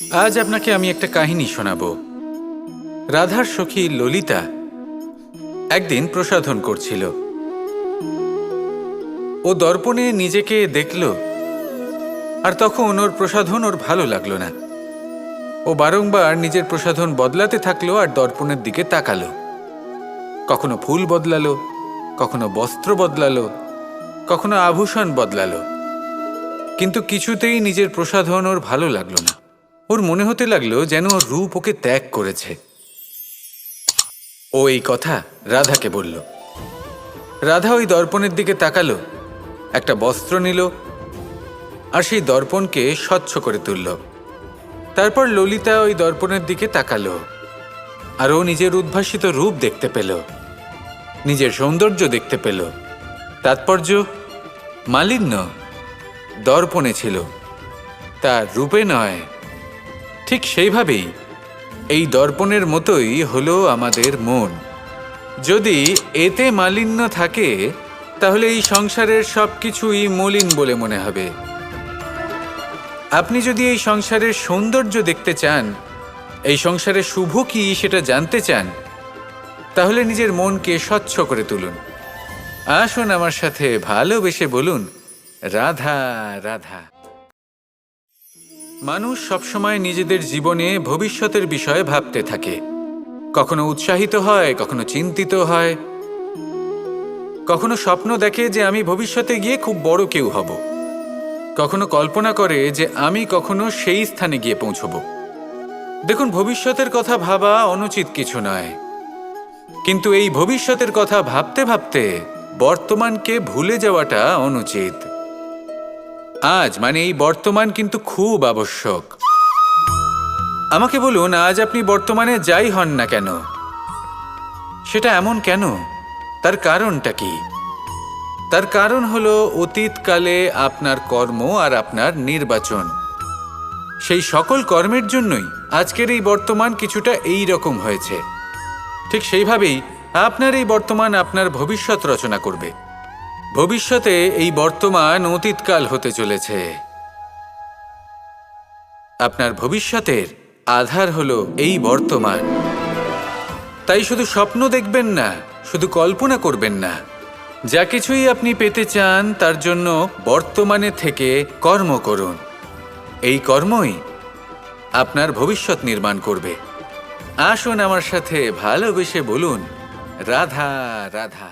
আজ আপনাকে আমি একটা কাহিনী শোনাবো। রাধার সখী ললিতা একদিন প্রসাধন করছিল। ও দর্পণে নিজেকে দেখল, আর তখন ওর প্রসাধন ওর ভালো লাগলো না। ও বারংবার নিজের প্রসাধন বদলাতে থাকলো আর দর্পণের দিকে তাকালো। কখনো ফুল বদলালো, কখনো বস্ত্র বদলালো, কখনো আভূষণ বদলালো, কিন্তু কিছুতেই নিজের প্রসাধন ওর ভালো লাগলো না। ওর মনে হতে লাগলো যেন ওর রূপ ওকে ত্যাগ করেছে। ও এই কথা রাধাকে বলল। রাধা ওই দর্পণের দিকে তাকালো, একটা বস্ত্র নিল আর সেই দর্পণকে স্বচ্ছ করে তুলল। তারপর ললিতা ওই দর্পণের দিকে তাকালো, আর ও নিজের উদ্ভাসিত রূপ দেখতে পেল, নিজের সৌন্দর্য দেখতে পেল। তাৎপর্য মালিন্য দর্পণে ছিল, তার রূপে নয়। ঠিক সেইভাবেই এই দর্পণের মতোই হলো আমাদের মন। যদি এতে মালিন্য থাকে তাহলে এই সংসারের সবকিছুই মলিন বলে মনে হবে। আপনি যদি এই সংসারের সৌন্দর্য দেখতে চান, এই সংসারে শুভ কি সেটা জানতে চান, তাহলে নিজের মনকে স্বচ্ছ করে তুলুন। আসুন আমার সাথে ভালোবেসে বলুন, রাধা রাধা। মানুষ সবসময় নিজেদের জীবনে ভবিষ্যতের বিষয়ে ভাবতে থাকে। কখনো উৎসাহিত হয়, কখনো চিন্তিত হয়, কখনো স্বপ্ন দেখে যে আমি ভবিষ্যতে গিয়ে খুব বড় কেউ হব, কখনো কল্পনা করে যে আমি কখনো সেই স্থানে গিয়ে পৌঁছব। দেখুন, ভবিষ্যতের কথা ভাবা অনুচিত কিছু নয়, কিন্তু এই ভবিষ্যতের কথা ভাবতে ভাবতে বর্তমানকে ভুলে যাওয়াটা অনুচিত। আজ মানে এই বর্তমান কিন্তু খুব আবশ্যক। আমাকে বলুন, আজ আপনি বর্তমানে যাই হন না কেন, সেটা এমন কেন? তার কারণটা কি? তার কারণ হলো অতীতকালে আপনার কর্ম আর আপনার নির্বাচন। সেই সকল কর্মের জন্যই আজকের এই বর্তমান কিছুটা এই রকম হয়েছে। ঠিক সেইভাবেই আপনার এই বর্তমান আপনার ভবিষ্যৎ রচনা করবে। ভবিষ্যতে এই বর্তমান অতীতকাল হতে চলেছে। আপনার ভবিষ্যতের আধার হলো এই বর্তমান। তাই শুধু স্বপ্ন দেখবেন না, শুধু কল্পনা করবেন না। যা কিছুই আপনি পেতে চান তার জন্য বর্তমানে থেকে কর্ম করুন। এই কর্মই আপনার ভবিষ্যৎ নির্মাণ করবে। আসুন আমার সাথে ভালোবেসে বলুন, রাধা রাধা।